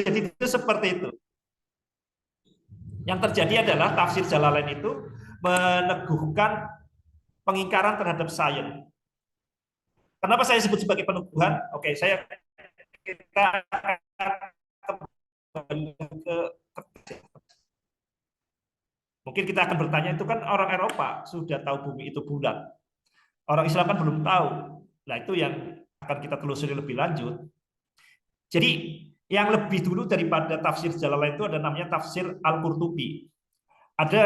terjadi itu seperti itu. Yang terjadi adalah tafsir Jalalain itu meneguhkan pengingkaran terhadap sains. Kenapa saya sebut sebagai peneguhan? Oke, kita kembali ke mungkin kita akan bertanya, itu kan orang Eropa sudah tahu bumi itu bulat. Orang Islam kan belum tahu. Nah, itu yang akan kita telusuri lebih lanjut. Jadi, yang lebih dulu daripada tafsir Jalalain itu ada namanya tafsir Al-Qurtubi. Ada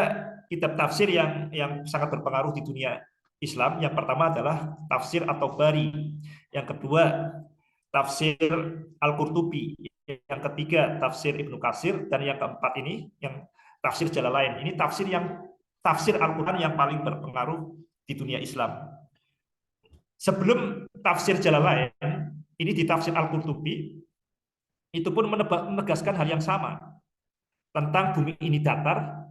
kitab tafsir yang sangat berpengaruh di dunia Islam. Yang pertama adalah tafsir At-Tabari. Yang kedua, tafsir Al-Qurtubi. Yang ketiga, tafsir Ibnu Katsir. Dan yang keempat ini, yang tafsir Jalalain. Ini tafsir Al-Quran yang paling berpengaruh di dunia Islam. Sebelum tafsir Jalalain, ini di tafsir Al-Qurtubi, itu pun menegaskan hal yang sama tentang bumi ini datar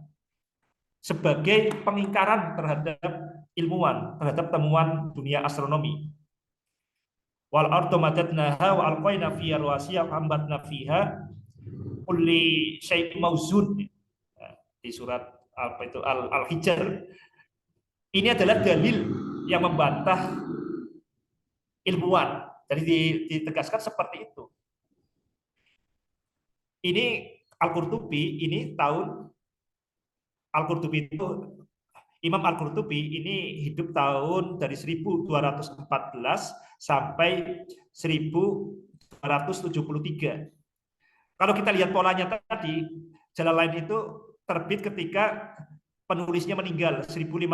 sebagai pengingkaran terhadap ilmuwan, terhadap temuan dunia astronomi. Wal ardu madadnaha wa alqaina fiha rawasiya wa ambatna fiha kulli syai'in mawzun. Di surat apa itu Al-Hijr. Ini adalah dalil yang membantah ilmuwan. Jadi ditegaskan seperti itu. Ini Al-Qurtubi, ini tahun Al-Qurtubi itu Imam Al-Qurtubi ini hidup tahun dari 1214 sampai 1273. Kalau kita lihat polanya tadi, Jalalain itu terbit ketika penulisnya meninggal 1505.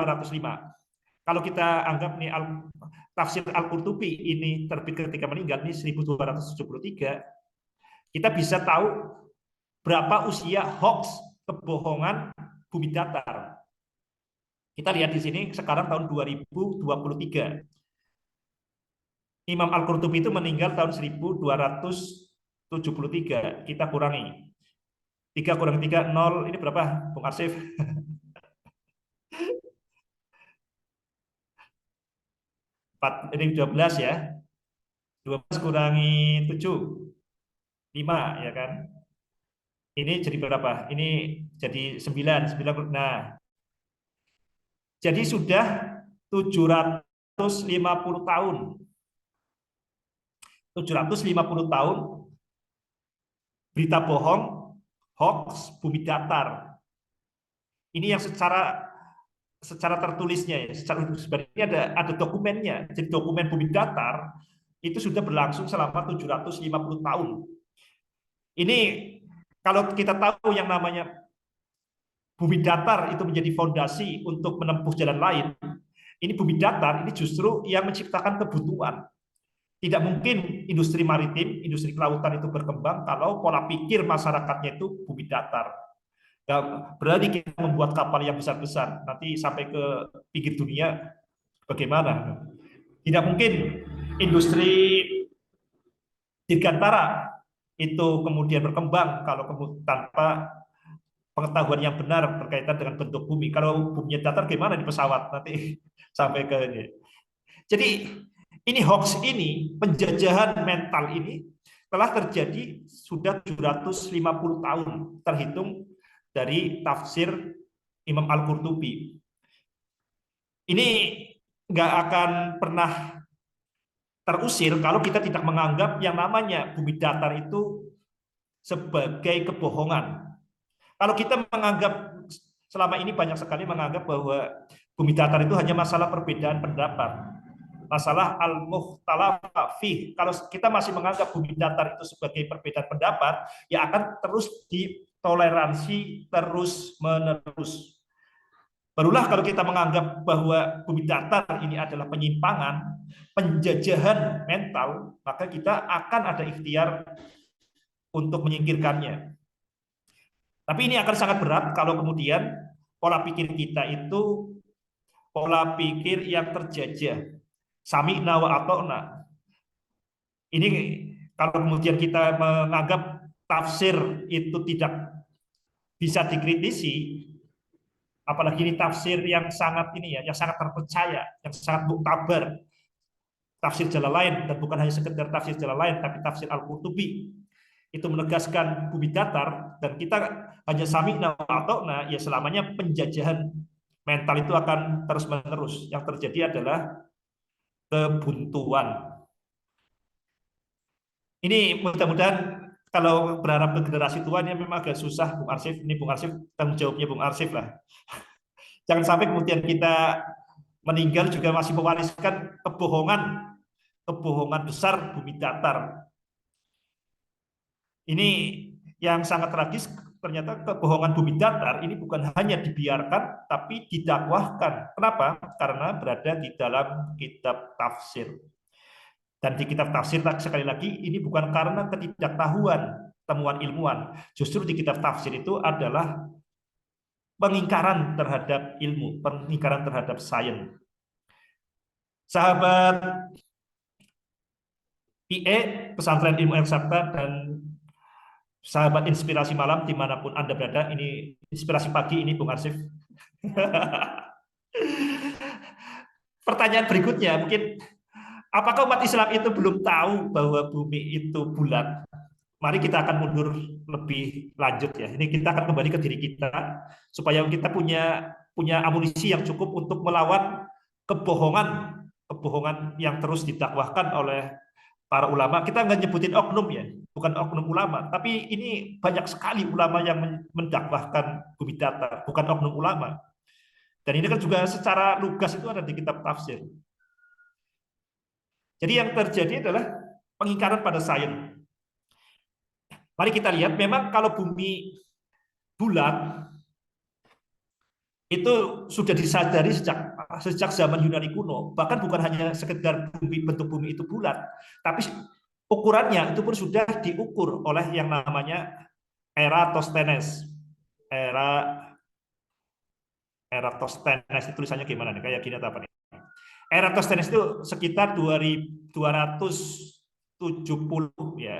Kalau kita anggap nih tafsir Al-Qurtubi ini terbit ketika meninggal nih 1273, kita bisa tahu berapa usia hoax kebohongan bumi datar. Kita lihat di sini sekarang tahun 2023. Imam Al-Qurtubi itu meninggal tahun 1273. Kita kurangi. 3 kurang 3, 0. Ini berapa, Bung Arsif? Ini 12 ya. 12 kurangi 7. 5, ya kan? Ini jadi berapa? Ini jadi 9. Nah, jadi sudah 750 tahun. 750 tahun berita bohong, hoax, bumi datar. Ini yang secara tertulisnya ya, sebenarnya ada dokumennya. Jadi dokumen bumi datar itu sudah berlangsung selama 750 tahun. Ini kalau kita tahu yang namanya bumi datar itu menjadi fondasi untuk menempuh jalan lain, ini bumi datar ini justru yang menciptakan kebutuhan. Tidak mungkin industri maritim, industri kelautan itu berkembang kalau pola pikir masyarakatnya itu bumi datar. Berarti kita membuat kapal yang besar-besar, nanti sampai ke pinggir dunia, bagaimana? Tidak mungkin industri dirgantara itu kemudian berkembang kalau tanpa pengetahuan yang benar berkaitan dengan bentuk bumi. Kalau buminya datar, gimana di pesawat nanti sampai ke ini. Jadi ini hoax ini, penjajahan mental ini telah terjadi sudah 750 tahun terhitung dari tafsir Imam Al-Qurtubi. Ini nggak akan pernah terusir kalau kita tidak menganggap yang namanya bumi datar itu sebagai kebohongan. Kalau kita menganggap, selama ini banyak sekali menganggap bahwa bumi datar itu hanya masalah perbedaan pendapat, masalah al-mukhtalaf fih. Kalau kita masih menganggap bumi datar itu sebagai perbedaan pendapat, ya akan terus ditoleransi terus-menerus. Barulah kalau kita menganggap bahwa bumi datar ini adalah penyimpangan, penjajahan mental, maka kita akan ada ikhtiar untuk menyingkirkannya. Tapi ini akan sangat berat kalau kemudian pola pikir kita itu pola pikir yang terjajah. Sami'na wa ata'na. Ini kalau kemudian kita menganggap tafsir itu tidak bisa dikritisi, apalagi ini tafsir yang sangat ini ya, yang sangat terpercaya, yang sangat muktabar. Tafsir Jalalain, dan bukan hanya sekedar tafsir Jalalain, tapi tafsir Al-Qurtubi. itu menegaskan bumi datar dan kita hanya sami'na wa ata'na, ya selamanya penjajahan mental itu akan terus-menerus. Yang terjadi adalah kebuntuan. Ini mudah-mudahan kalau berharap ke generasi tua ini memang agak susah, Bung Arsif. Ini Bung Arsif, tanggung jawabnya Bung Arsif lah. Jangan sampai kemudian kita meninggal juga masih mewariskan kebohongan, kebohongan besar bumi datar. Ini yang sangat tragis, ternyata kebohongan bumi datar ini bukan hanya dibiarkan, tapi didakwahkan. Kenapa? Karena berada di dalam kitab tafsir. Dan di kitab tafsir, sekali lagi, ini bukan karena ketidaktahuan temuan ilmuwan. Justru di kitab tafsir itu adalah pengingkaran terhadap ilmu, pengingkaran terhadap sains. Sahabat IE, Pesantren Ilmu Eksakta, dan sahabat Inspirasi Malam, dimanapun Anda berada, ini Inspirasi Pagi, ini Bung Arsif. Pertanyaan berikutnya, mungkin apakah umat Islam itu belum tahu bahwa bumi itu bulat? Mari kita akan mundur lebih lanjut ya. Ini kita akan kembali ke diri kita supaya kita punya amunisi yang cukup untuk melawan kebohongan kebohongan yang terus didakwahkan oleh para ulama. Kita nggak nyebutin oknum ya, bukan oknum ulama, tapi ini banyak sekali ulama yang mendakwahkan bumi datar, bukan oknum ulama. Dan ini kan juga secara lugas itu ada di kitab tafsir. Jadi yang terjadi adalah pengingkaran pada sains. Mari kita lihat, memang kalau bumi bulat itu sudah disadari sejak zaman Yunani kuno. Bahkan bukan hanya sekedar bentuk bumi itu bulat, tapi ukurannya itu pun sudah diukur oleh yang namanya Eratosthenes. Eratosthenes itu tulisannya gimana nih? Kayak gini atau apa nih? Eratosthenes itu sekitar 270 ya.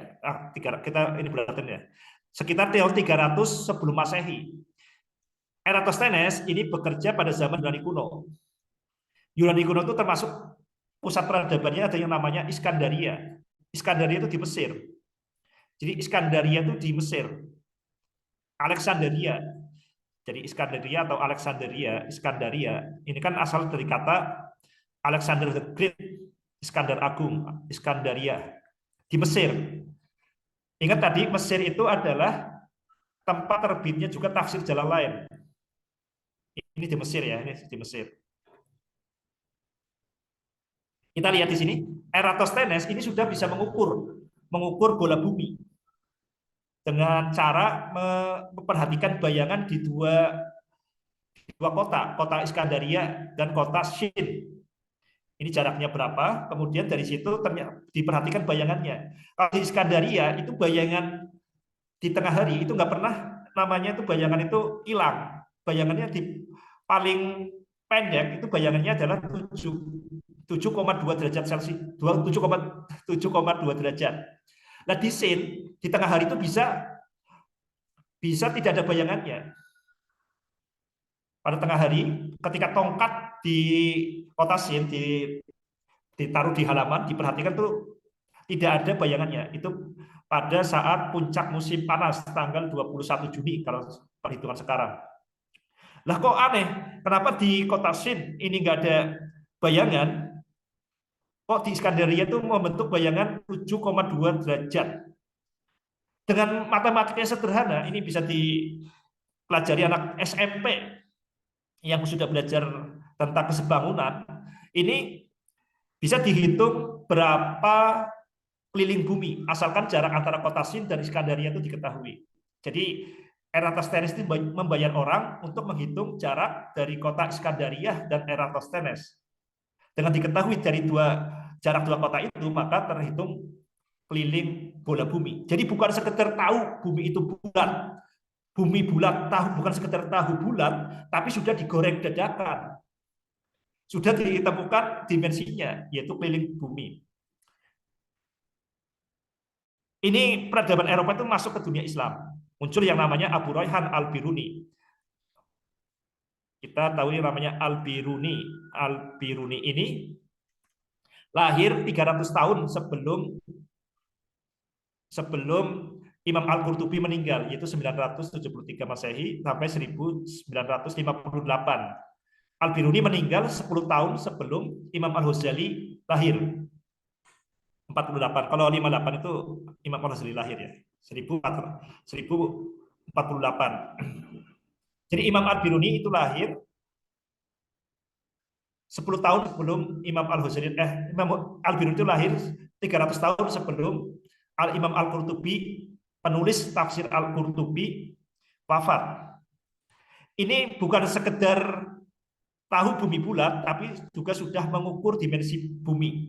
Kita ini berarti ya. Sekitar tahun 300 sebelum Masehi. Eratosthenes ini bekerja pada zaman Yunani kuno. Yunani kuno itu termasuk pusat peradabannya ada yang namanya Iskandaria. Iskandaria itu di Mesir. Jadi Iskandaria itu di Mesir. Alexandria. Jadi Iskandaria atau Iskandaria ini kan asal dari kata Alexander the Great, Iskandar Agung, Iskandaria di Mesir. Ingat tadi Mesir itu adalah tempat terbitnya juga tafsir jalan lain. Ini di Mesir ya, ini di Mesir. Kita lihat di sini, Eratosthenes ini sudah bisa mengukur bola bumi dengan cara memperhatikan bayangan di dua kota, kota Iskandaria dan kota Shin. Ini jaraknya berapa? Kemudian dari situ diperhatikan bayangannya. Kalau di Iskandaria itu bayangan di tengah hari itu nggak pernah namanya itu bayangan itu hilang. Bayangannya di paling pendek itu bayangannya adalah 7,2 derajat Celcius, 7,2 derajat. Nah di Sin di tengah hari itu bisa tidak ada bayangannya. Pada tengah hari, ketika tongkat di kota Sin ditaruh di halaman, diperhatikan tuh tidak ada bayangannya. Itu pada saat puncak musim panas tanggal 21 Juni kalau perhitungan sekarang. Lah kok aneh, kenapa di kota Sin ini nggak ada bayangan? Kok di Iskandaria itu membentuk bayangan 7,2 derajat? Dengan matematika yang sederhana, ini bisa dipelajari anak SMP yang sudah belajar tentang kesebangunan. Ini bisa dihitung berapa keliling bumi, asalkan jarak antara kota Sin dan Iskandaria itu diketahui. Jadi Eratosthenes itu membayar orang untuk menghitung jarak dari kota Iskandaria dan Eratosthenes. Dengan diketahui dari jarak dua kota itu, maka terhitung keliling bola bumi. Jadi bukan sekedar tahu bumi itu bulat, bumi bulat, bukan sekedar tahu bulat, tapi sudah digoreng dadakan. Sudah ditemukan dimensinya, yaitu keliling bumi. Ini peradaban Eropa itu masuk ke dunia Islam. Muncul yang namanya Abu Rayhan Al-Biruni. Kita tahu yang namanya Al-Biruni. Al-Biruni ini lahir 300 tahun sebelum Imam Al-Qurtubi meninggal, yaitu 973 Masehi sampai 1958. Al-Biruni meninggal 10 tahun sebelum Imam Al-Ghazali lahir. 48. Kalau 58 itu Imam Al-Ghazali lahir ya. 1048. Jadi Imam Al-Biruni itu lahir 10 tahun sebelum Imam Al-Ghazali Imam Al-Biruni itu lahir 300 tahun sebelum Imam Al-Qurtubi, penulis tafsir Al-Qurtubi, wafat. Ini bukan sekedar tahu bumi bulat, tapi juga sudah mengukur dimensi bumi.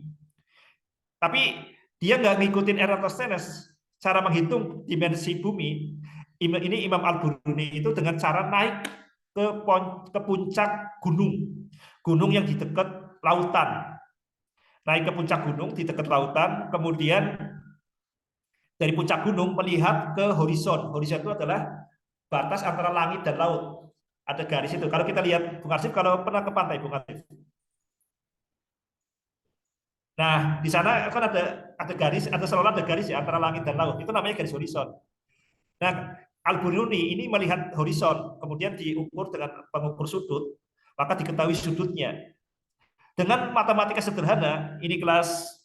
Tapi dia nggak ngikutin Eratosthenes cara menghitung dimensi bumi. Ini Imam Al-Biruni itu dengan cara naik ke puncak gunung yang di dekat lautan. Naik ke puncak gunung di dekat lautan, kemudian dari puncak gunung melihat ke horizon. Horizon itu adalah batas antara langit dan laut. Ada garis itu. Kalau kita lihat, Bung Arsif, kalau pernah ke pantai, Bung Arsif. Nah, di sana kan ada garis, selalu ada garis ya antara langit dan laut. Itu namanya garis horizon. Nah, Al-Biruni ini melihat horizon, kemudian diukur dengan pengukur sudut, maka diketahui sudutnya. Dengan matematika sederhana, ini kelas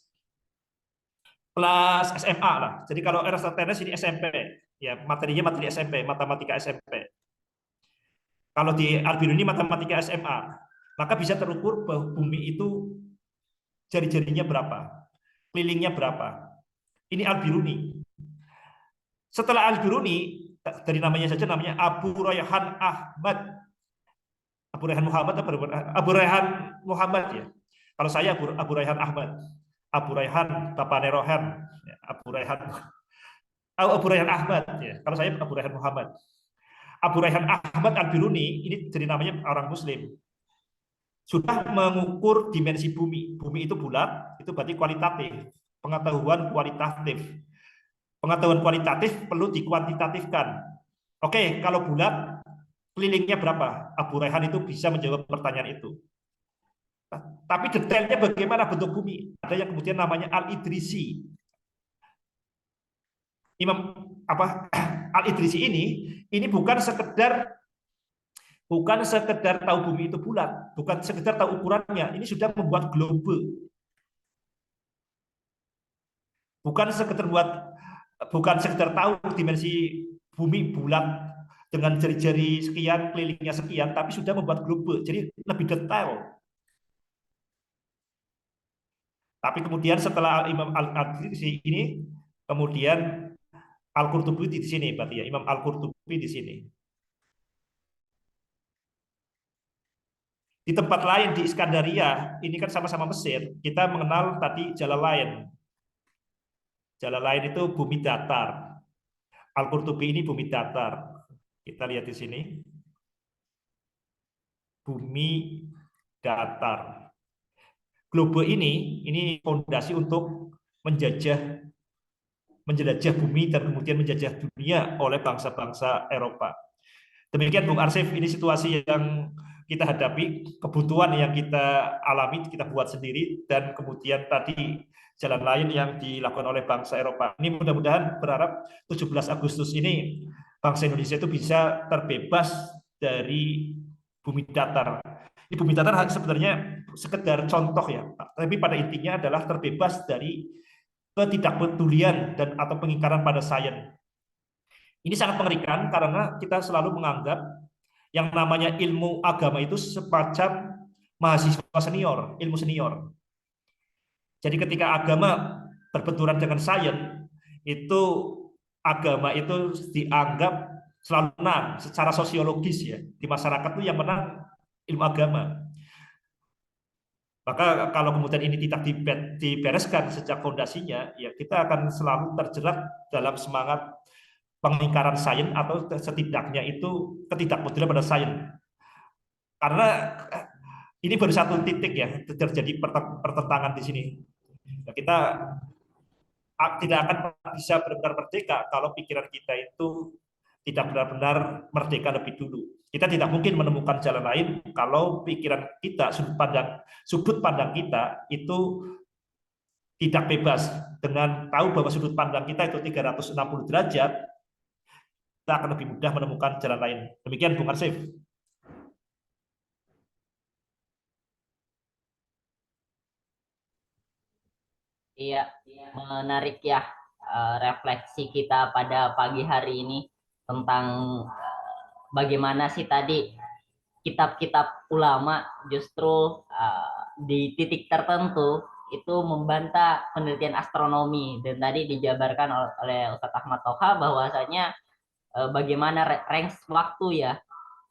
SMA lah. Jadi kalau Eratosthenes ini SMP, ya materinya materi SMP, matematika SMP. Kalau di Al-Biruni matematika SMA, maka bisa terukur bahwa bumi itu jari-jarinya berapa, kelilingnya berapa. Ini Al-Biruni. Setelah Al-Biruni, dari namanya saja namanya Abu Rayhan Ahmad. Abu Rayhan Muhammad atau Abu Rayhan Muhammad ya. Kalau saya Abu Rayhan Ahmad. Abu Rayhan Bapak Nerohan, Abu Rayhan Ahmad ya. Kalau saya Abu Rayhan Muhammad. Abu Rayhan Ahmad Al-Biruni ini jadi namanya orang Muslim. Sudah mengukur dimensi bumi. Bumi itu bulat, itu berarti kualitatif. Pengetahuan kualitatif. Pengetahuan kualitatif perlu dikuantitatifkan. Oke, kalau bulat, kelilingnya berapa? Abu Rayhan itu bisa menjawab pertanyaan itu. Tapi detailnya bagaimana bentuk bumi? Ada yang kemudian namanya Al-Idrisi. Imam Al-Idrisi ini bukan sekedar tahu bumi itu bulat, bukan sekedar tahu ukurannya. Ini sudah membuat globe. Bukan sekedar tahu dimensi bumi bulat dengan jari-jari sekian, kelilingnya sekian, tapi sudah membuat globe. Jadi lebih detail. Tapi kemudian setelah Imam Al-Idrisi ini, kemudian Al-Qurtubi di sini, berarti ya, Imam Al-Qurtubi di sini. Di tempat lain di Iskandaria, ini kan sama-sama Mesir, kita mengenal tadi Jalalain. Jalalain itu bumi datar. Al-Qurtubi ini bumi datar. Kita lihat di sini. Bumi datar. Globe ini fondasi untuk menjelajah bumi dan kemudian menjajah dunia oleh bangsa-bangsa Eropa. Demikian Bung Arsif, ini situasi yang kita hadapi, kebutuhan yang kita alami, kita buat sendiri, dan kemudian tadi jalan lain yang dilakukan oleh bangsa Eropa. Ini mudah-mudahan berharap 17 Agustus ini bangsa Indonesia itu bisa terbebas dari bumi datar. Ini bumi datar sebenarnya sekedar contoh ya, tapi pada intinya adalah terbebas dari ketidakpedulian dan atau pengingkaran pada sains. Ini sangat mengerikan karena kita selalu menganggap yang namanya ilmu agama itu semacam mahasiswa senior, ilmu senior. Jadi ketika agama berbenturan dengan sains, itu agama itu dianggap selalu menang secara sosiologis ya. Di masyarakat itu yang menang ilmu agama. Maka kalau kemudian ini tidak dibereskan sejak fondasinya, ya kita akan selalu terjerat dalam semangat pengingkaran sains atau setidaknya itu ketidakpedulian pada sains. Karena ini baru satu titik ya terjadi pertentangan di sini. Nah, kita tidak akan bisa benar-benar merdeka kalau pikiran kita itu tidak benar-benar merdeka lebih dulu. Kita tidak mungkin menemukan jalan lain kalau pikiran kita, sudut pandang kita itu tidak bebas, dengan tahu bahwa sudut pandang kita itu 360 derajat, kita akan lebih mudah menemukan jalan lain. Demikian Bung Arsif. Iya, menarik ya, refleksi kita pada pagi hari ini tentang bagaimana sih tadi kitab-kitab ulama justru di titik tertentu itu membantah penelitian astronomi, dan tadi dijabarkan oleh Ustadz Ahmad Toha bahwasanya bagaimana range waktu ya,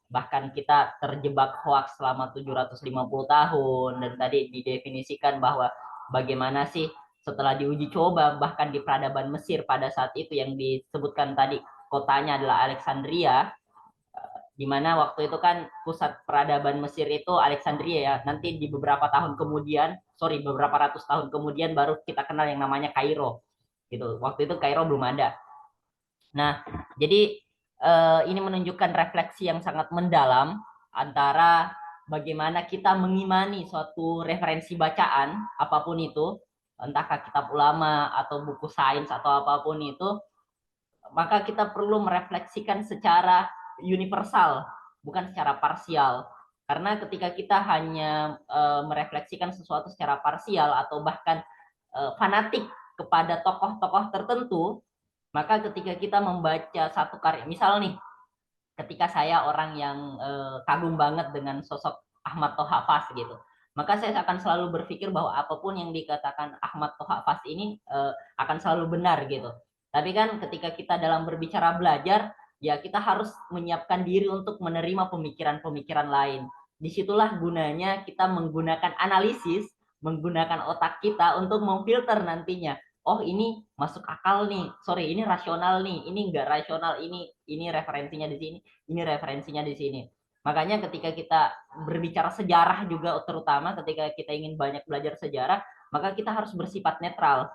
bahkan kita terjebak hoax selama 750 tahun, dan tadi didefinisikan bahwa bagaimana sih setelah diuji coba bahkan di peradaban Mesir pada saat itu yang disebutkan tadi kotanya adalah Alexandria, di mana waktu itu kan pusat peradaban Mesir itu Alexandria ya. Nanti di beberapa tahun kemudian, beberapa ratus tahun kemudian baru kita kenal yang namanya Kairo. Gitu. Waktu itu Kairo belum ada. Nah, jadi ini menunjukkan refleksi yang sangat mendalam antara bagaimana kita mengimani suatu referensi bacaan apapun itu, entahkah kitab ulama atau buku sains atau apapun itu, maka kita perlu merefleksikan secara universal, bukan secara parsial. Karena ketika kita hanya merefleksikan sesuatu secara parsial atau bahkan fanatik kepada tokoh-tokoh tertentu, maka ketika kita membaca satu karya, misal nih, ketika saya orang yang kagum banget dengan sosok Ahmad Toha Fas gitu, maka saya akan selalu berpikir bahwa apapun yang dikatakan Ahmad Toha Fas ini akan selalu benar gitu. Tapi kan ketika kita dalam berbicara belajar, ya kita harus menyiapkan diri untuk menerima pemikiran-pemikiran lain. Disitulah gunanya kita menggunakan analisis, menggunakan otak kita untuk memfilter nantinya. Oh ini masuk akal nih, sorry ini rasional nih, ini enggak rasional, ini referensinya di sini, ini referensinya di sini. Makanya ketika kita berbicara sejarah juga, terutama ketika kita ingin banyak belajar sejarah, maka kita harus bersifat netral.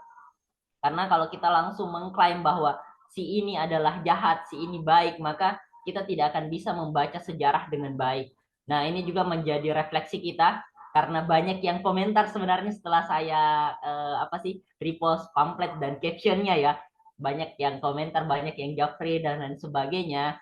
Karena kalau kita langsung mengklaim bahwa si ini adalah jahat, si ini baik, maka kita tidak akan bisa membaca sejarah dengan baik. Nah, ini juga menjadi refleksi kita karena banyak yang komentar sebenarnya setelah saya repost pamflet dan captionnya ya. Banyak yang komentar, banyak yang japri dan lain sebagainya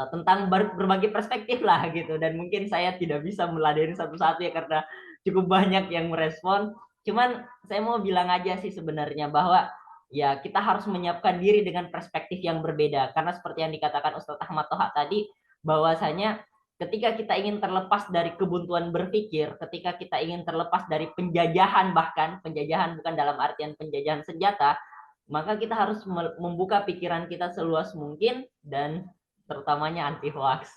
tentang berbagai perspektif lah gitu, dan mungkin saya tidak bisa meladeni satu-satu ya karena cukup banyak yang merespon. Cuman saya mau bilang aja sih sebenarnya bahwa ya kita harus menyiapkan diri dengan perspektif yang berbeda, karena seperti yang dikatakan Ustadz Ahmad Toha tadi, bahwasanya ketika kita ingin terlepas dari kebuntuan berpikir, ketika kita ingin terlepas dari penjajahan, bahkan penjajahan bukan dalam artian penjajahan senjata, maka kita harus membuka pikiran kita seluas mungkin dan terutamanya anti hoax.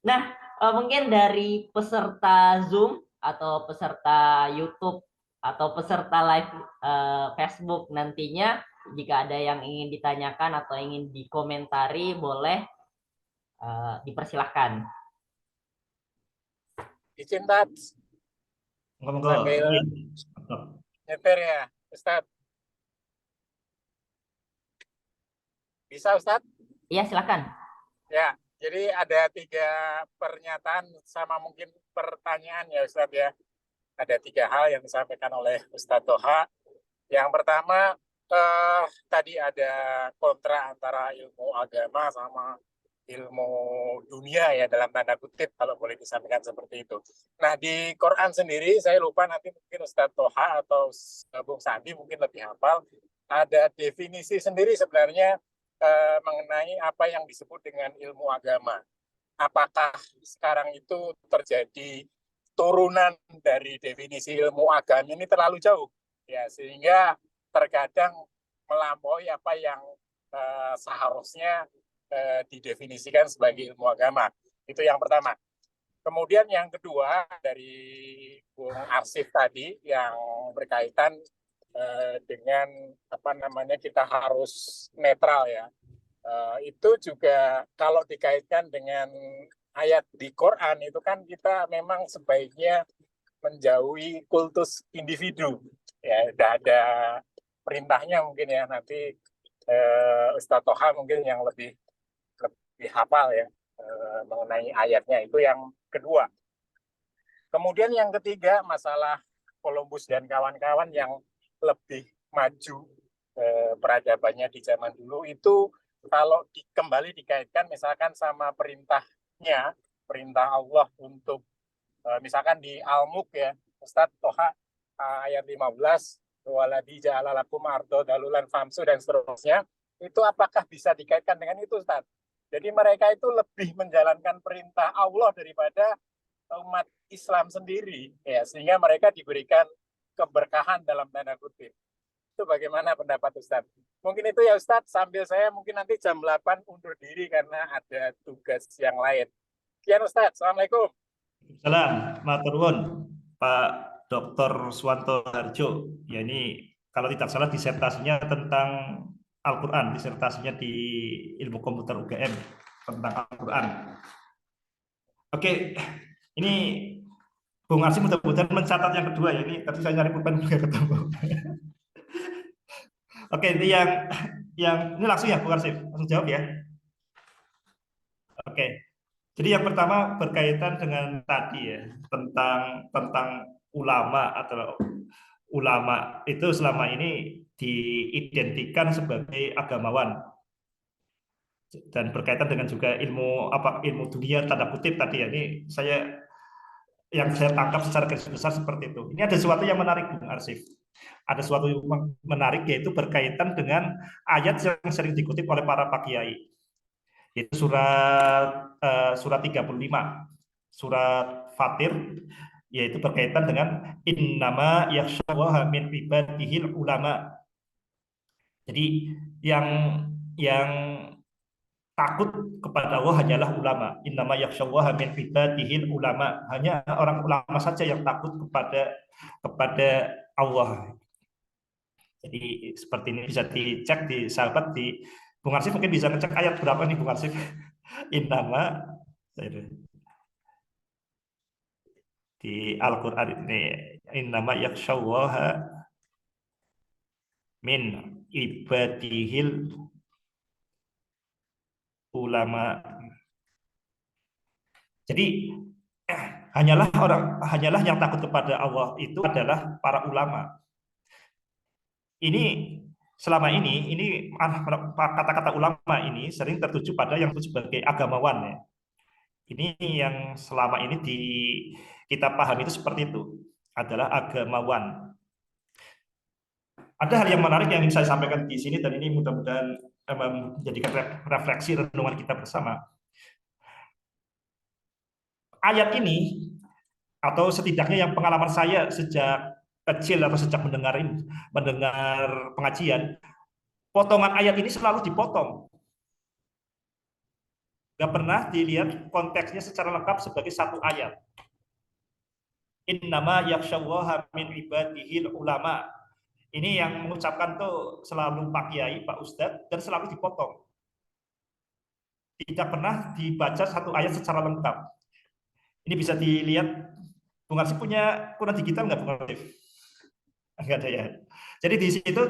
Nah, mungkin dari peserta Zoom atau peserta YouTube atau peserta live Facebook nantinya, jika ada yang ingin ditanyakan atau ingin dikomentari, boleh dipersilahkan. Izin Tat, sambil nyetir ya, Ustadz. Bisa Ustadz? Iya, silakan. Ya, jadi ada 3 pernyataan sama mungkin pertanyaan ya Ustadz ya. Ada 3 hal yang disampaikan oleh Ustadz Toha. Yang pertama, tadi ada kontra antara ilmu agama sama ilmu dunia ya, dalam tanda kutip kalau boleh disampaikan seperti itu. Nah di Quran sendiri saya lupa, nanti mungkin Ustadz Toha atau Bung Sandi mungkin lebih hafal, ada definisi sendiri sebenarnya mengenai apa yang disebut dengan ilmu agama. Apakah sekarang itu terjadi turunan dari definisi ilmu agama ini terlalu jauh ya, sehingga terkadang melampaui apa yang seharusnya didefinisikan sebagai ilmu agama. Itu yang pertama. Kemudian yang kedua dari Bung Arsif tadi yang berkaitan dengan apa namanya, kita harus netral ya. Itu juga kalau dikaitkan dengan ayat di Quran itu kan kita memang sebaiknya menjauhi kultus individu ya. Ada perintahnya mungkin ya, nanti Ustadz Toha mungkin yang lebih hafal ya mengenai ayatnya. Itu yang kedua. Kemudian yang ketiga, masalah Columbus dan kawan-kawan yang lebih maju peradabannya di zaman dulu itu kalau kembali dikaitkan misalkan sama perintahnya, perintah Allah untuk misalkan di Al-Mulk ya, Ustadz Toha ayat 15, waladi ja'ala lakum ardo dalulan famsu dan seterusnya, itu apakah bisa dikaitkan dengan itu Ustadz? Jadi mereka itu lebih menjalankan perintah Allah daripada umat Islam sendiri, ya, sehingga mereka diberikan keberkahan dalam tanda kutip. Itu bagaimana pendapat Ustadz? Mungkin itu ya Ustadz, sambil saya mungkin nanti jam 8 undur diri karena ada tugas yang lain. Sekian Ustadz, Assalamualaikum. Salam, matur nuwun Pak Dr. Suwanto Harjo. Ya ini kalau tidak salah disertasinya tentang Al-Quran, disertasinya di ilmu komputer UGM tentang Al-Quran. Oke, ini Bung Arsi mudah-mudahan mencatat yang kedua ya. Ini tadi saya nyari pulpen nggak ketemu. Oke, ini yang ini langsung ya Bung Arsi, langsung jawab ya. Oke. Jadi yang pertama berkaitan dengan tadi ya, tentang ulama atau ulama itu selama ini diidentikan sebagai agamawan dan berkaitan dengan juga ilmu dunia tanda kutip tadi ya. Ini yang saya tangkap secara garis besar seperti itu. Ini ada sesuatu yang menarik Bung Arsif. Ada sesuatu yang menarik yaitu berkaitan dengan ayat yang sering dikutip oleh para pak kiai. Itu surat 35, surat Fatir, yaitu berkaitan dengan innama yakhsyallaha min ibadihil ulama. Jadi yang takut kepada Allah hanyalah ulama. Innama yakhsyallaha min ibadihil ulama. Hanya orang ulama saja yang takut kepada Allah. Jadi seperti ini bisa dicek di sahabat di Bung Arsif mungkin bisa ngecek ayat berapa nih Bung Arsif? Innama di Al-Quran ini innama yakhsyallaha min ibadihil ulama. Jadi hanyalah yang takut kepada Allah itu adalah para ulama. Ini selama ini kata-kata ulama ini sering tertuju pada yang disebut sebagai agamawan ya. Ini yang selama ini kita paham itu seperti itu, adalah agamawan. Ada hal yang menarik yang ingin saya sampaikan di sini dan ini mudah-mudahan menjadikan refleksi renungan kita bersama. Ayat ini atau setidaknya yang pengalaman saya sejak kecil atau sejak mendengar pengajian, potongan ayat ini selalu dipotong. Nggak pernah dilihat konteksnya secara lengkap sebagai satu ayat. Innama yakhsyallaha min ibadihil ulama. Ini yang mengucapkan tuh selalu Pak Kiai, Pak Ustadz, dan selalu dipotong. Tidak pernah dibaca satu ayat secara lengkap. Ini bisa dilihat, Bung Arsif punya Quran digital nggak Bung Arsif? Enggak ada ya. Jadi di situ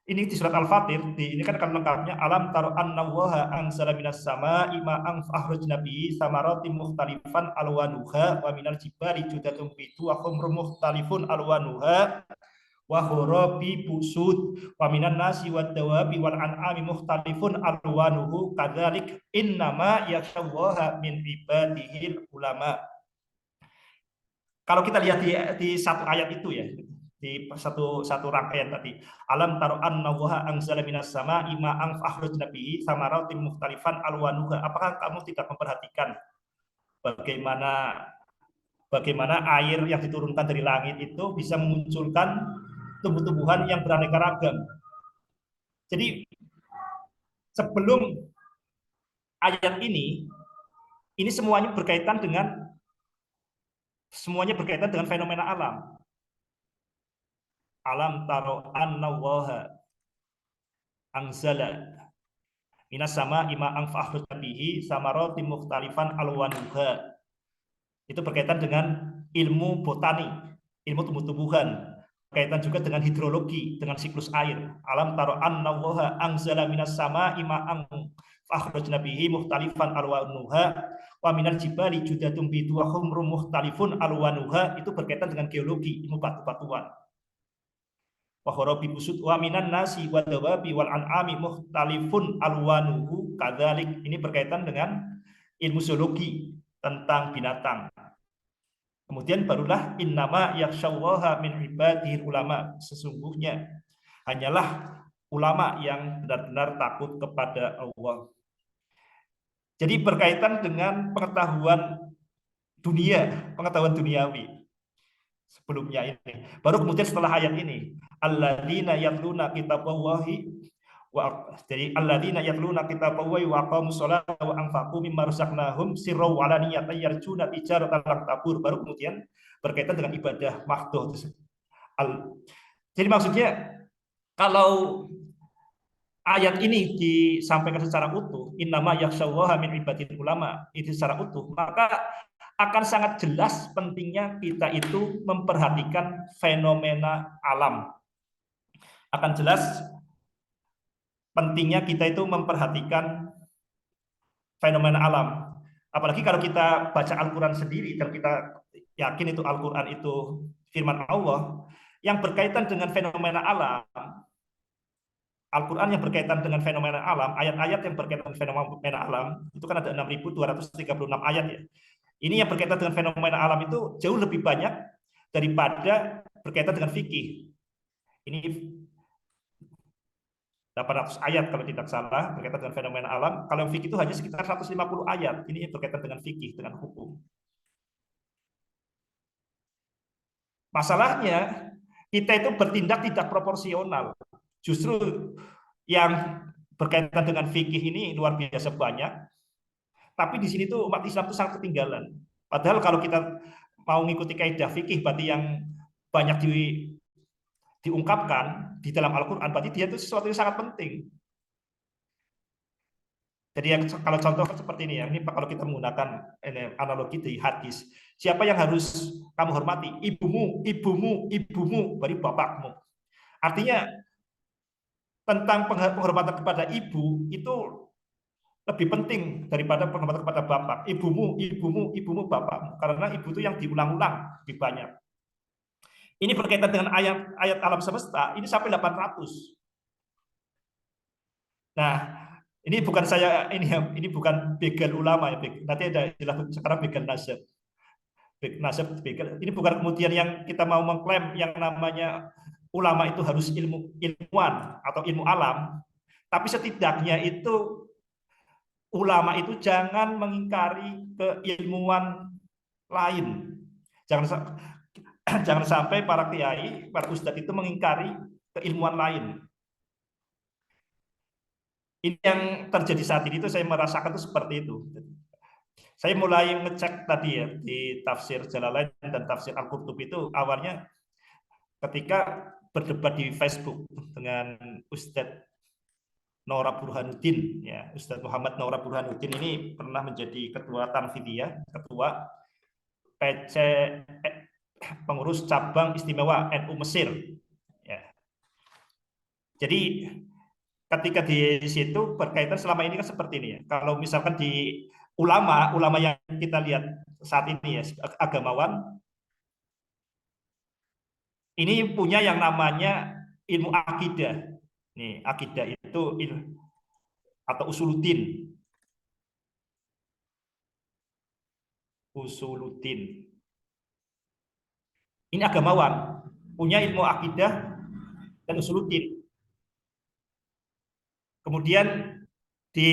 ini di surat Al-Fatir, ini kan lengkapnya alam taro annallaha anzala minas sama'i ma'an akhrajna bihi samaratin mukhtalifan alwanuha wa minal jibali judatun bidu wa khumrum mukhtalifun alwanuha wa hurabi busud wa minan nasi wad dawabi wal an'ami mukhtalifun alwanuhu kadzalik innama yakhsyallaha min ibadihil ulama. Kalau kita lihat di satu ayat itu ya, di satu rangkaian tadi, alam taro annallaha anzala minas sama'i ma'an akhrajna bihi samaratin mukhtalifan alwanuha. Apakah kamu tidak memperhatikan bagaimana air yang diturunkan dari langit itu bisa memunculkan tumbuh-tumbuhan yang beraneka ragam. Jadi sebelum ayat ini semuanya berkaitan dengan fenomena alam. Alam taro annallaha anzala minas sama'i ma'an fa'akhrajna bihi samaratin mukhtalifan alwanuha. Itu berkaitan dengan ilmu botani, ilmu tumbuh-tumbuhan, berkaitan juga dengan hidrologi, dengan siklus air. Alam taro annallaha anzala minas sama'i ma'an fakhrajna bihi mukhtalifan alwanuha wa minal jibali judatun bidu wa humrum mukhtalifun alwanuha, itu berkaitan dengan geologi, ilmu batu-batuan. Wa kharabi busud wa minan nasi wa dawabi wal an'ami mukhtalifun alwanuhu kadzalik, ini berkaitan dengan ilmu zoologi tentang binatang. Kemudian barulah innama yakhsyallaha min ibadihil ulama, sesungguhnya hanyalah ulama yang benar-benar takut kepada Allah. Jadi berkaitan dengan pengetahuan dunia, pengetahuan duniawi. Sebelumnya ini, baru kemudian setelah ayat ini, alladzina yatluna kitaballahi wa, jadi alladzina yatluna kitaballahi wa aqamus sholata wa anfaqu mimma razaqnahum sirran wa alaniyatan yarjuna tijaratan lan tabur, baru kemudian berkaitan dengan ibadah mahdoh. Jadi maksudnya kalau ayat ini disampaikan secara utuh, innama yakhsyallaha min ibadil ulama, itu secara utuh, maka akan sangat jelas pentingnya kita itu memperhatikan fenomena alam. Akan jelas pentingnya kita itu memperhatikan fenomena alam. Apalagi kalau kita baca Al-Quran sendiri dan kita yakin itu Al-Quran itu firman Allah, yang berkaitan dengan fenomena alam, Al-Quran yang berkaitan dengan fenomena alam, ayat-ayat yang berkaitan dengan fenomena alam, itu kan ada 6.236 ayat ya. Ini yang berkaitan dengan fenomena alam itu jauh lebih banyak daripada berkaitan dengan fikih. Ini 800 ayat kalau tidak salah berkaitan dengan fenomena alam. Kalau yang fikih itu hanya sekitar 150 ayat. Ini berkaitan dengan fikih, dengan hukum. Masalahnya kita itu bertindak tidak proporsional. Justru yang berkaitan dengan fikih ini luar biasa banyak. Tapi di sini tuh umat Islam itu sangat ketinggalan. Padahal kalau kita mau mengikuti kaidah fikih, berarti yang banyak diungkapkan di dalam Al-Quran, berarti dia itu sesuatu yang sangat penting. Jadi yang, kalau contoh seperti ini ya, ini kalau kita menggunakan analogi di hadis, siapa yang harus kamu hormati? Ibumu, ibumu, ibumu, baru bapakmu. Artinya tentang penghormatan kepada ibu itu lebih penting daripada penghormatan kepada bapak. Ibumu, ibumu, ibumu, bapakmu. Karena ibu itu yang diulang-ulang lebih banyak. Ini berkaitan dengan ayat alam semesta, ini sampai 800. Nah, ini bukan saya, ini bukan begal ulama ya. Nanti ada istilah sekarang begal nasab. Ini bukan kemudian yang kita mau mengklaim yang namanya ulama itu harus ilmuwan atau ilmu alam. Tapi setidaknya itu ulama itu jangan mengingkari keilmuan lain. Jangan sampai para kiai, para ustadz itu mengingkari keilmuan lain. Ini yang terjadi saat ini itu saya merasakan itu seperti itu. Saya mulai ngecek tadi ya di tafsir Jalalain dan tafsir Al-Qurtubi itu awalnya ketika berdebat di Facebook dengan Ustadz Nora Burhanuddin, ya Ustadz Muhammad Nora Burhanuddin ini pernah menjadi ketua Tanfidiyah, ketua PC pengurus cabang istimewa NU Mesir. Ya. Jadi ketika di situ berkaitan selama ini kan seperti ini ya. Kalau misalkan di ulama yang kita lihat saat ini ya agamawan, ini punya yang namanya ilmu akidah. Nih akidah itu atau usuluddin. Usuluddin. Ini agamawan, punya ilmu akidah dan usuluddin. Kemudian di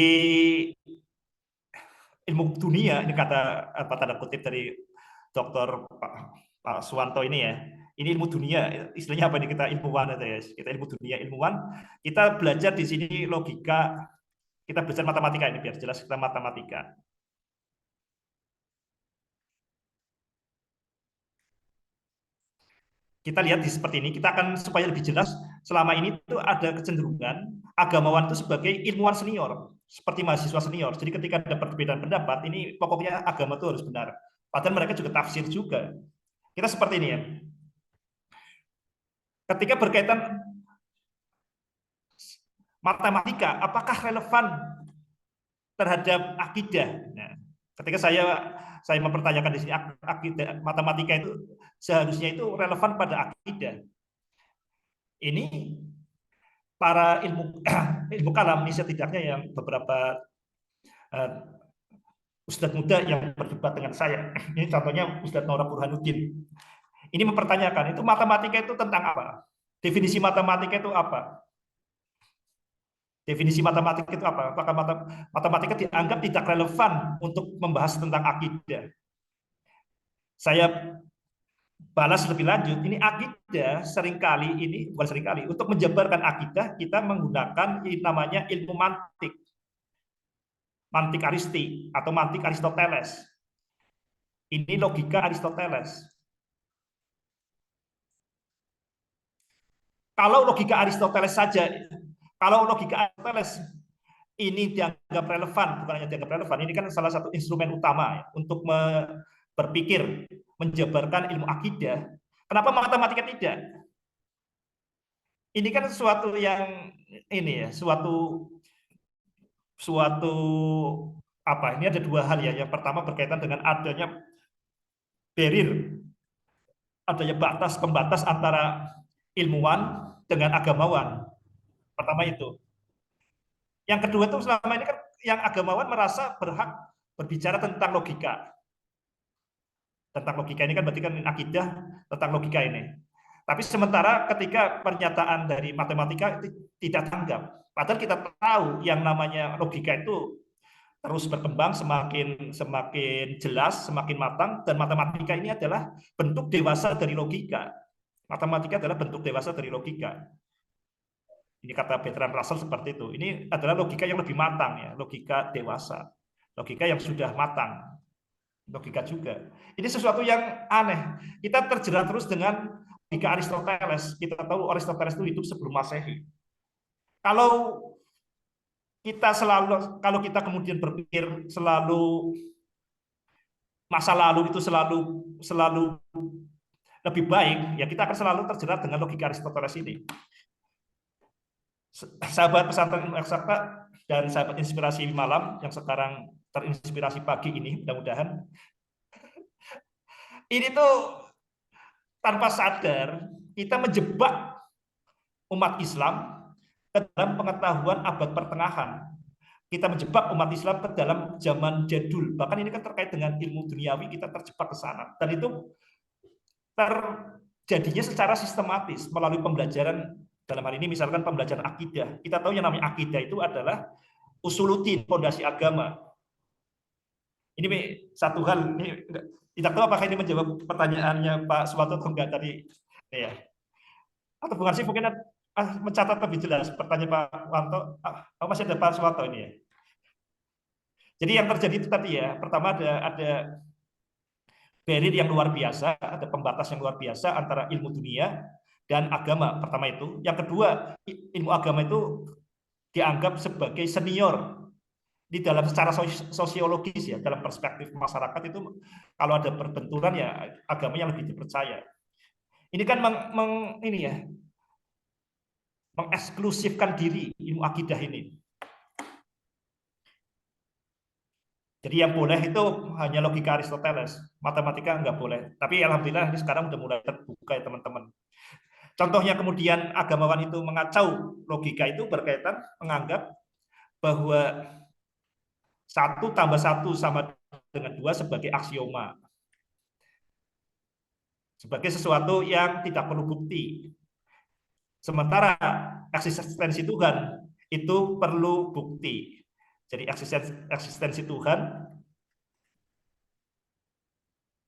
ilmu dunia, ini kata apa tanda kutip dari Dr. Pak Suwanto ini ya. Ini ilmu dunia, istilahnya apa ini, kita ilmuwan ya. Kita ilmu dunia, ilmuwan. Kita belajar di sini logika, kita belajar matematika ini biar jelas kita matematika. Kita lihat di seperti ini, kita akan supaya lebih jelas, selama ini itu ada kecenderungan agamawan itu sebagai ilmuwan senior, seperti mahasiswa senior. Jadi ketika ada perbedaan pendapat, ini pokoknya agama itu harus benar. Padahal mereka juga tafsir juga. Kita seperti ini ya. Ketika berkaitan matematika, apakah relevan terhadap akidah. Nah, ketika saya mempertanyakan di sini akidah matematika itu seharusnya itu relevan pada akidah. Ini para ilmu kalam ini setidaknya yang beberapa Ustadz muda yang berdebat dengan saya. Ini contohnya Ustadz Nora Burhanuddin. Ini mempertanyakan itu matematika itu tentang apa? Definisi matematika itu apa? Definisi matematika itu apa? Apakah matematika dianggap tidak relevan untuk membahas tentang akidah? Saya balas lebih lanjut, ini akidah seringkali ini bukan seringkali untuk menjabarkan akidah kita menggunakan namanya ilmu mantik, mantik Aristi atau mantik Aristoteles. Ini logika Aristoteles. Kalau logika Aristoteles saja, kalau logika Aristoteles ini dianggap relevan, bukan hanya dianggap relevan, ini kan salah satu instrumen utama ya, untuk berpikir, menjabarkan ilmu akidah. Kenapa matematika tidak? Ini kan suatu yang ini ya, suatu apa? Ini ada dua hal ya. Yang pertama berkaitan dengan adanya barrier, adanya batas pembatas antara ilmuwan dengan agamawan. Pertama itu. Yang kedua itu selama ini kan yang agamawan merasa berhak berbicara tentang logika. Tentang logika ini kan berarti kan akidah tentang logika ini. Tapi sementara ketika pernyataan dari matematika tidak tanggap. Padahal kita tahu yang namanya logika itu terus berkembang semakin jelas, semakin matang, dan matematika ini adalah bentuk dewasa dari logika. Matematika adalah bentuk dewasa dari logika. Ini kata Bertrand Russell seperti itu. Ini adalah logika yang lebih matang ya, logika dewasa. Logika yang sudah matang. Logika juga. Ini sesuatu yang aneh. Kita terjerat terus dengan logika Aristoteles. Kita tahu Aristoteles itu hidup sebelum Masehi. Kalau kita kemudian berpikir selalu masa lalu itu selalu lebih baik, ya kita akan selalu terjerat dengan logika Aristoteles ini. Sahabat pesantren ilmu eksakta dan sahabat inspirasi malam yang sekarang terinspirasi pagi ini, mudah-mudahan ini tuh tanpa sadar kita menjebak umat Islam ke dalam pengetahuan abad pertengahan. Kita menjebak umat Islam ke dalam zaman jadul. Bahkan ini kan terkait dengan ilmu duniawi, kita terjebak ke sana. Dan itu terjadinya secara sistematis melalui pembelajaran. Dalam hal ini misalkan pembelajaran akidah. Kita tahu yang namanya akidah itu adalah usuluddin, fondasi agama. Ini satu hal, ini tidak tahu apakah ini menjawab pertanyaannya Pak Suwanto atau enggak tadi. Ya. Atau Bung Arsy mungkin mencatat lebih jelas pertanyaan Pak Wanto. Masih ada Pak Suwanto ini ya. Jadi yang terjadi itu tadi ya, pertama ada barrier yang luar biasa, ada pembatas yang luar biasa antara ilmu dunia dan agama. Pertama itu. Yang kedua, ilmu agama itu dianggap sebagai senior di dalam secara sosiologis ya, dalam perspektif masyarakat itu kalau ada perbenturan ya agama yang lebih dipercaya. Ini kan mengeksklusifkan diri ilmu akidah ini. Jadi yang boleh itu hanya logika Aristoteles, matematika nggak boleh. Tapi alhamdulillah ini sekarang udah mulai terbuka ya teman-teman. Contohnya kemudian agamawan itu mengacau logika itu berkaitan menganggap bahwa 1 tambah 1 sama dengan 2 sebagai aksioma. Sebagai sesuatu yang tidak perlu bukti. Sementara eksistensi Tuhan itu perlu bukti. Jadi eksistensi Tuhan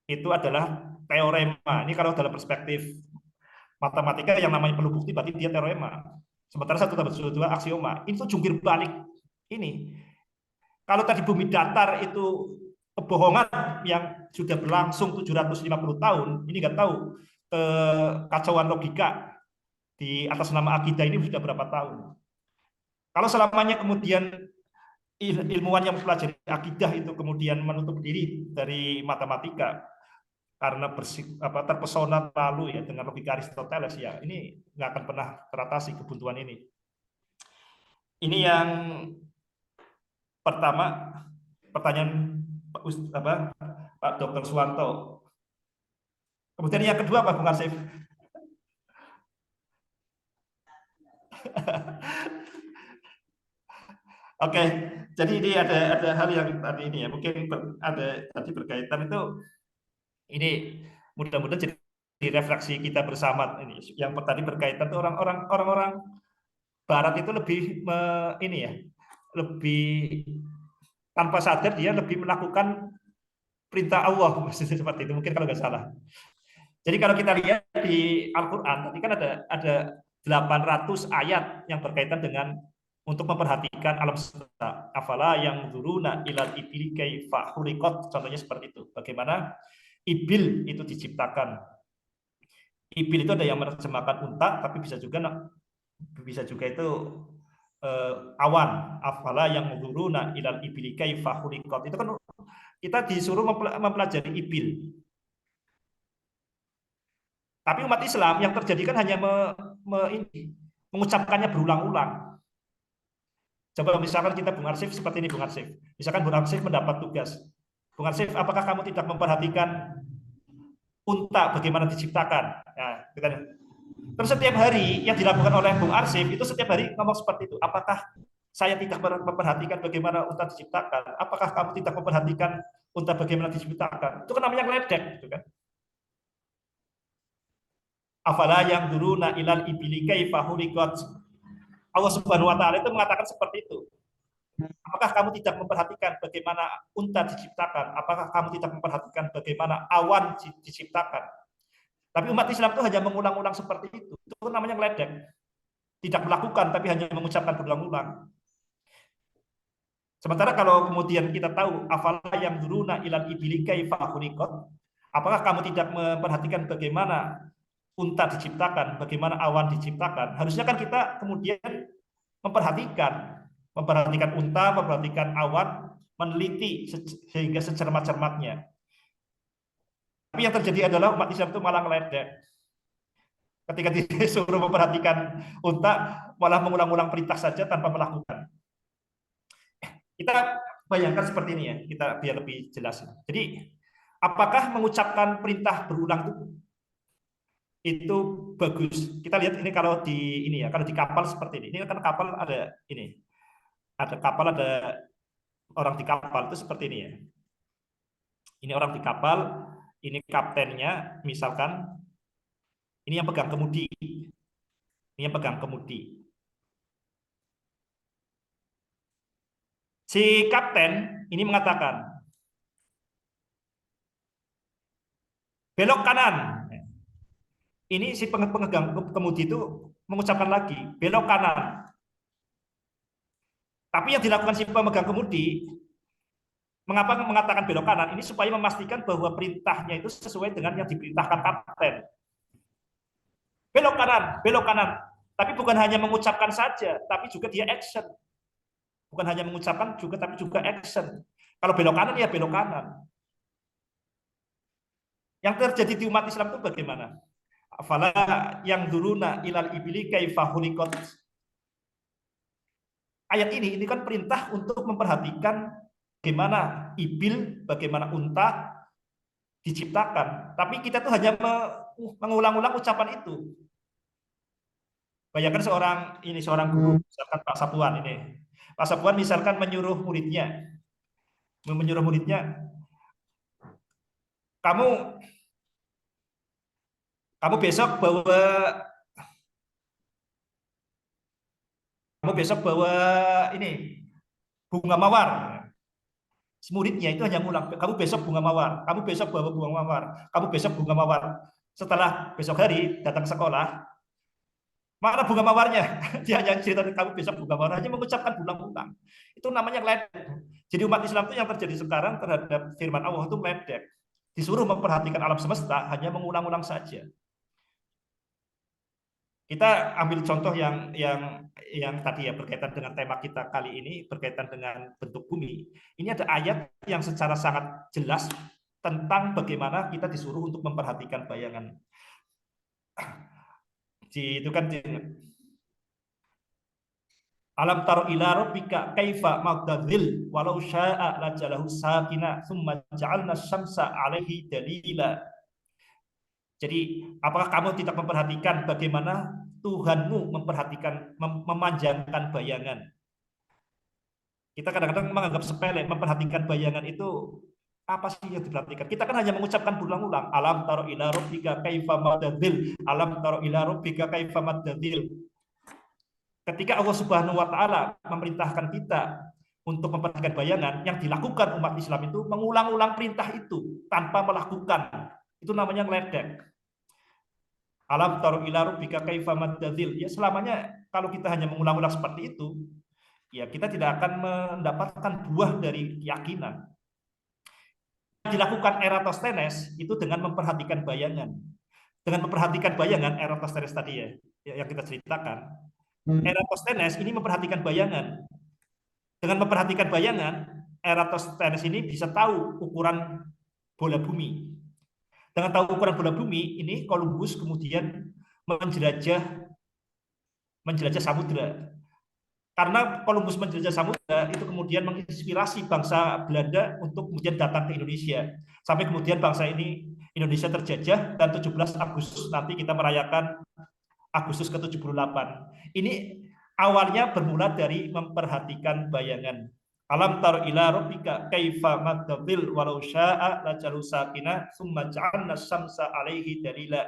itu adalah teorema. Ini kalau dalam perspektif matematika yang namanya perlu bukti berarti dia teorema. Sementara 1 tambah 2 aksioma. Itu jungkir balik. Ini. Kalau tadi bumi datar itu kebohongan yang sudah berlangsung 750 tahun, ini nggak tahu kekacauan logika di atas nama akidah ini sudah berapa tahun. Kalau selamanya kemudian ilmuwan yang mempelajari akidah itu kemudian menutup diri dari matematika karena terpesona lalu ya dengan logika Aristoteles ya, ini nggak akan pernah teratasi kebuntuan ini. Ini yang pertama pertanyaan Pak Dr. Suwanto. Kemudian yang kedua apa, Bung Arsif? Oke, jadi ini ada hal yang tadi ini ya, mungkin ada tadi berkaitan itu, ini mudah-mudahan jadi refleksi kita bersama ini. Yang tadi berkaitan itu orang-orang Barat itu lebih ini ya, lebih tanpa sadar dia lebih melakukan perintah Allah, maksudnya seperti itu mungkin kalau nggak salah. Jadi kalau kita lihat di Al-Quran, tadi kan ada 800 ayat yang berkaitan dengan untuk memperhatikan alam semesta. Afala yang zuruna ilal ibili kaifa khuliqat, contohnya seperti itu. Bagaimana ibil itu diciptakan. Ibil itu ada yang menerjemahkan unta, tapi bisa juga itu awan. Afala yang zuruna ilal ibili kaifa khuliqat. Itu kan kita disuruh mempelajari ibil. Tapi umat Islam yang terjadi kan hanya mengucapkannya berulang-ulang. Coba misalkan kita Bung Arsif seperti ini, Bung Arsif. Misalkan Bung Arsif mendapat tugas. Bung Arsif, apakah kamu tidak memperhatikan unta bagaimana diciptakan? Nah, terus setiap hari yang dilakukan oleh Bung Arsif itu setiap hari ngomong seperti itu. Apakah saya tidak memperhatikan bagaimana unta diciptakan? Apakah kamu tidak memperhatikan unta bagaimana diciptakan? Itu kan namanya ngeledek, gitu kan? Afala yang duruna ilal ibili kaifa khuliqat. Allah Subhanahu wa taala itu mengatakan seperti itu. Apakah kamu tidak memperhatikan bagaimana unta diciptakan? Apakah kamu tidak memperhatikan bagaimana awan diciptakan? Tapi umat Islam itu hanya mengulang-ulang seperti itu. Itu namanya ngeledek. Tidak melakukan tapi hanya mengucapkan berulang-ulang. Sementara kalau kemudian kita tahu afala yang duruna ilal ibili kaifa khuliqat, apakah kamu tidak memperhatikan bagaimana unta diciptakan, bagaimana awan diciptakan? Harusnya kan kita kemudian memperhatikan unta, memperhatikan awan, meneliti sehingga secermat-cermatnya. Tapi yang terjadi adalah umat Islam itu malah ngeledek. Ketika disuruh memperhatikan unta, malah mengulang-ulang perintah saja tanpa melakukan. Kita bayangkan seperti ini ya, kita biar lebih jelas. Jadi, apakah mengucapkan perintah berulang itu bagus? Kita lihat ini kalau di ini ya, kalau di kapal seperti ini. Ini kan kapal ada ini. Ada kapal, ada orang di kapal itu seperti ini ya. Ini orang di kapal, ini kaptennya, misalkan ini yang pegang kemudi. Ini yang pegang kemudi. Si kapten ini mengatakan belok kanan. Ini si pemegang kemudi itu mengucapkan lagi belok kanan. Tapi yang dilakukan si pemegang kemudi, mengapa mengatakan belok kanan? Ini supaya memastikan bahwa perintahnya itu sesuai dengan yang diperintahkan kapten. Belok kanan, belok kanan. Tapi bukan hanya mengucapkan saja, tapi juga dia action. Bukan hanya mengucapkan juga, tapi juga action. Kalau belok kanan ya belok kanan. Yang terjadi di umat Islam itu bagaimana? Afala yang duruna ilal ibili kaifa khuliqat. Ayat ini kan perintah untuk memperhatikan bagaimana ibil, bagaimana unta diciptakan. Tapi kita tuh hanya mengulang-ulang ucapan itu. Bayangkan seorang guru, misalkan Pak Sapuan ini. Pak Sapuan misalkan menyuruh muridnya, kamu besok bawa ini bunga mawar. Muridnya itu hanya ngulang, kamu besok bunga mawar, kamu besok bawa bunga mawar, kamu besok bunga mawar. Setelah besok hari datang ke sekolah, mana bunga mawarnya? Dia hanya cerita kamu besok bunga mawar, hanya mengucapkan berulang-ulang. Itu namanya ngeledek. Jadi umat Islam itu yang terjadi sekarang terhadap firman Allah itu ngeledek. Disuruh memperhatikan alam semesta, hanya mengulang-ulang saja. Kita ambil contoh yang tadi ya, berkaitan dengan tema kita kali ini, berkaitan dengan bentuk bumi. Ini ada ayat yang secara sangat jelas tentang bagaimana kita disuruh untuk memperhatikan bayangan. Itu kan Alam taro ila rabbika kaifa madadzil walau syaa lajalahu sakina thumma ja'alna syamsa 'alaihi dalila. Jadi, apakah kamu tidak memperhatikan bagaimana Tuhanmu memanjangkan bayangan? Kita kadang-kadang menganggap sepele, memperhatikan bayangan itu apa sih yang diperhatikan? Kita kan hanya mengucapkan berulang-ulang, alam taro ila rabbika kaifa madadzil, alam taro ila rabbika kaifa madadzil. Ketika Allah Subhanahu wa taala memerintahkan kita untuk memperhatikan bayangan, yang dilakukan umat Islam itu mengulang-ulang perintah itu tanpa melakukan. Itu namanya ngeledek. Alam taru ila rabbika kaifa madadzil. Ya selamanya kalau kita hanya mengulang-ulang seperti itu, ya kita tidak akan mendapatkan buah dari keyakinan. Yang dilakukan Eratosthenes itu dengan memperhatikan bayangan. Dengan memperhatikan bayangan Eratosthenes tadi ya, yang kita ceritakan. Eratosthenes ini memperhatikan bayangan. Dengan memperhatikan bayangan, Eratosthenes ini bisa tahu ukuran bola bumi. Dengan tahu ukuran bola bumi, ini Columbus kemudian menjelajah samudra. Karena Columbus menjelajah samudra, itu kemudian menginspirasi bangsa Belanda untuk kemudian datang ke Indonesia. Sampai kemudian bangsa ini, Indonesia terjajah, dan 17 Agustus nanti kita merayakan Agustus ke-78. Ini awalnya bermula dari memperhatikan bayangan. Alam taro ila rabbika kaifa madadzil walau syaa lajalu sakina tsumma ja'alna syamsa 'alaihi dalila.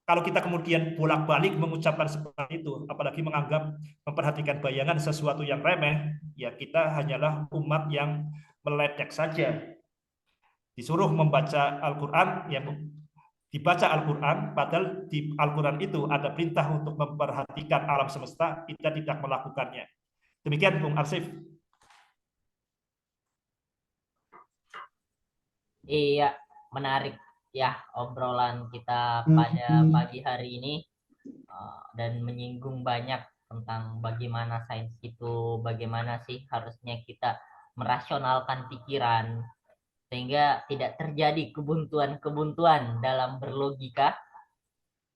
Kalau kita kemudian bolak-balik mengucapkan seperti itu, apalagi menganggap memperhatikan bayangan sesuatu yang remeh, ya kita hanyalah umat yang meledek saja. Disuruh membaca Al-Qur'an, ya dibaca Al-Quran, padahal di Al-Quran itu ada perintah untuk memperhatikan alam semesta, kita tidak melakukannya. Demikian Bung Arsif. Iya, menarik ya obrolan kita pada pagi hari ini dan menyinggung banyak tentang bagaimana sains itu, bagaimana sih harusnya kita merasionalkan pikiran sehingga tidak terjadi kebuntuan-kebuntuan dalam berlogika,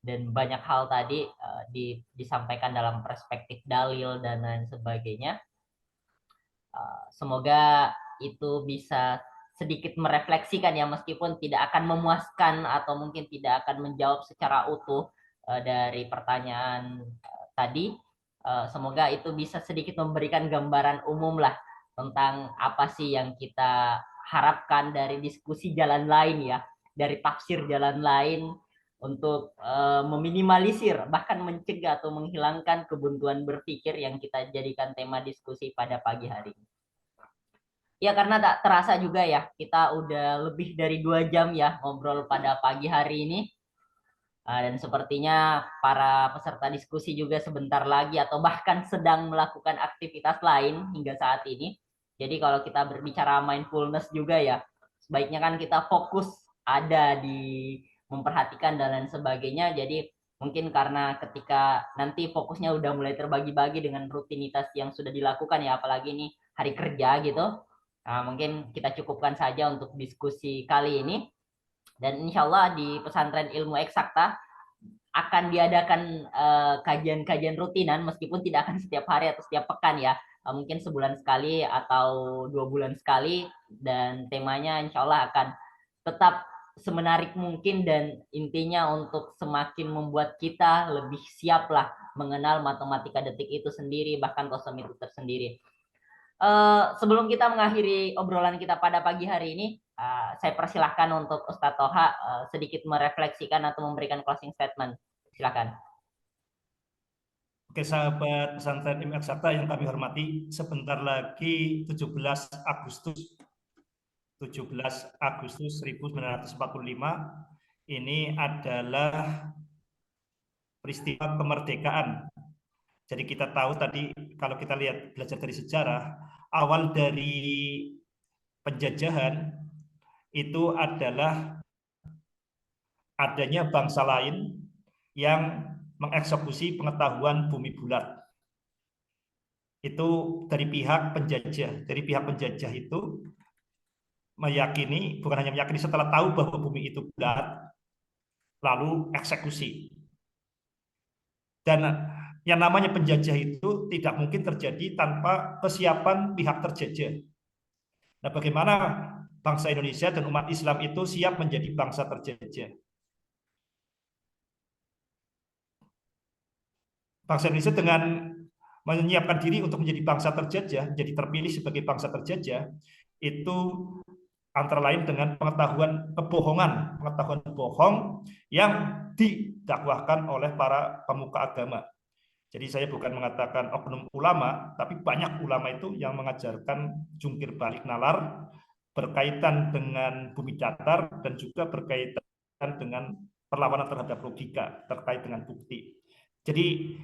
dan banyak hal tadi disampaikan dalam perspektif dalil dan lain sebagainya. Semoga itu bisa sedikit merefleksikan ya, meskipun tidak akan memuaskan atau mungkin tidak akan menjawab secara utuh dari pertanyaan tadi. Semoga itu bisa sedikit memberikan gambaran umum lah tentang apa sih yang kita harapkan dari diskusi jalan lain ya, dari tafsir jalan lain untuk meminimalisir bahkan mencegah atau menghilangkan kebuntuan berpikir yang kita jadikan tema diskusi pada pagi hari ini. Ya karena tak terasa juga ya, kita udah lebih dari 2 jam ya ngobrol pada pagi hari ini. Dan sepertinya para peserta diskusi juga sebentar lagi atau bahkan sedang melakukan aktivitas lain hingga saat ini. Jadi kalau kita berbicara mindfulness juga ya, sebaiknya kan kita fokus ada di memperhatikan dan lain sebagainya. Jadi mungkin karena ketika nanti fokusnya udah mulai terbagi-bagi dengan rutinitas yang sudah dilakukan ya, apalagi ini hari kerja gitu. Nah, mungkin kita cukupkan saja untuk diskusi kali ini. Dan insya Allah di pesantren ilmu eksakta akan diadakan kajian-kajian rutinan, meskipun tidak akan setiap hari atau setiap pekan ya, mungkin sebulan sekali atau 2 bulan sekali, dan temanya insya Allah akan tetap semenarik mungkin, dan intinya untuk semakin membuat kita lebih siap lah mengenal matematika detik itu sendiri, bahkan kosong itu tersendiri. Sebelum kita mengakhiri obrolan kita pada pagi hari ini, saya persilahkan untuk Ustadz Toha sedikit merefleksikan atau memberikan closing statement. Silakan. Oke, sahabat pesantren ilmu eksakta yang kami hormati, sebentar lagi 17 Agustus 1945 ini adalah peristiwa kemerdekaan. Jadi kita tahu tadi, kalau kita lihat belajar dari sejarah, awal dari penjajahan itu adalah adanya bangsa lain yang mengeksekusi pengetahuan bumi bulat. Itu dari pihak penjajah. Dari pihak penjajah itu meyakini, bukan hanya meyakini, setelah tahu bahwa bumi itu bulat, lalu eksekusi. Dan yang namanya penjajah itu tidak mungkin terjadi tanpa kesiapan pihak terjajah. Nah, bagaimana bangsa Indonesia dan umat Islam itu siap menjadi bangsa terjajah? Bangsa Indonesia dengan menyiapkan diri untuk menjadi bangsa terjajah, menjadi terpilih sebagai bangsa terjajah, itu antara lain dengan pengetahuan bohong yang didakwahkan oleh para pemuka agama. Jadi saya bukan mengatakan oknum ulama, tapi banyak ulama itu yang mengajarkan jungkir balik nalar berkaitan dengan bumi datar dan juga berkaitan dengan perlawanan terhadap logika terkait dengan bukti. Jadi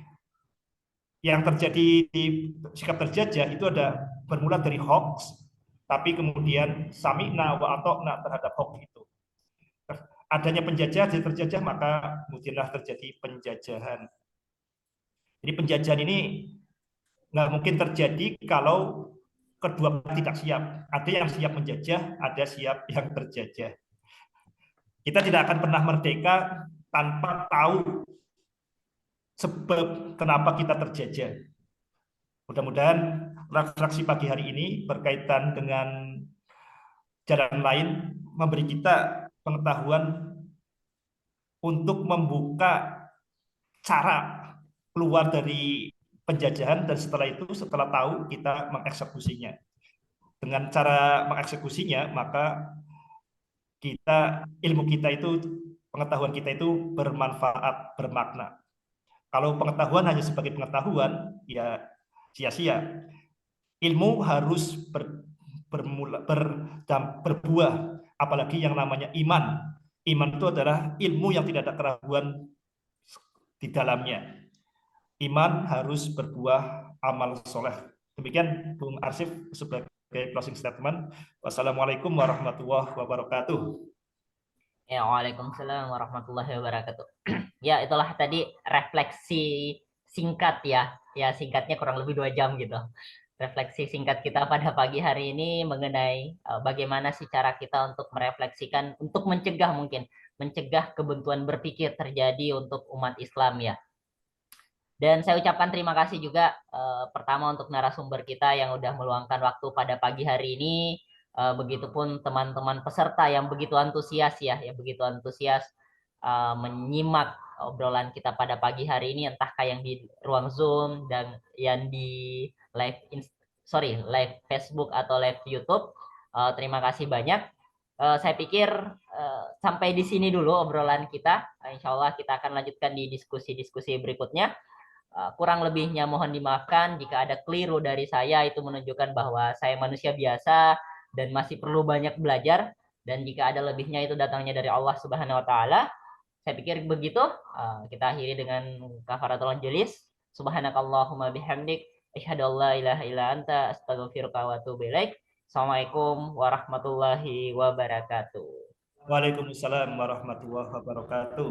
yang terjadi di sikap terjajah itu ada bermula dari hoax, tapi kemudian sami'na wa atokna terhadap hoax itu. Adanya penjajah, jadi terjajah, maka kemudianlah terjadi penjajahan. Jadi penjajahan ini nggak mungkin terjadi kalau kedua tidak siap. Ada yang siap menjajah, ada siap yang terjajah. Kita tidak akan pernah merdeka tanpa tahu sebab kenapa kita terjajah. Mudah-mudahan refleksi pagi hari ini berkaitan dengan jalan lain memberi kita pengetahuan untuk membuka cara keluar dari penjajahan, dan setelah itu, setelah tahu, kita mengeksekusinya. Dengan cara mengeksekusinya, maka ilmu kita itu, pengetahuan kita itu bermanfaat, bermakna. Kalau pengetahuan hanya sebagai pengetahuan, ya sia-sia. Ilmu harus berbuah, apalagi yang namanya iman. Iman itu adalah ilmu yang tidak ada keraguan di dalamnya. Iman harus berbuah amal soleh. Demikian Bung Arsif sebagai closing statement. Wassalamualaikum warahmatullahi wabarakatuh. Ya, waalaikumsalam warahmatullahi wabarakatuh. Ya, itulah tadi refleksi singkat ya. Ya, singkatnya kurang lebih 2 jam gitu. Refleksi singkat kita pada pagi hari ini mengenai bagaimana sih cara kita untuk merefleksikan, untuk mencegah mungkin, mencegah kebuntuan berpikir terjadi untuk umat Islam ya. Dan saya ucapkan terima kasih juga pertama untuk narasumber kita yang udah meluangkan waktu pada pagi hari ini. Begitupun teman-teman peserta yang begitu antusias ya, yang begitu antusias menyimak obrolan kita pada pagi hari ini, entahkah yang di ruang Zoom dan yang di live Facebook atau live YouTube. Terima kasih banyak. Saya pikir sampai di sini dulu obrolan kita. Insya Allah kita akan lanjutkan di diskusi-diskusi berikutnya. Kurang lebihnya mohon dimaafkan jika ada keliru dari saya, itu menunjukkan bahwa saya manusia biasa dan masih perlu banyak belajar, dan jika ada lebihnya itu datangnya dari Allah Subhanahu wa taala. Saya pikir begitu. Kita akhiri dengan kafaratul majelis. Subhanakallahumma bihamdik asyhadu an la ilaha illa anta astaghfiruka wa atubu ilaik. Assalamualaikum warahmatullahi wabarakatuh. Waalaikumsalam warahmatullahi wabarakatuh.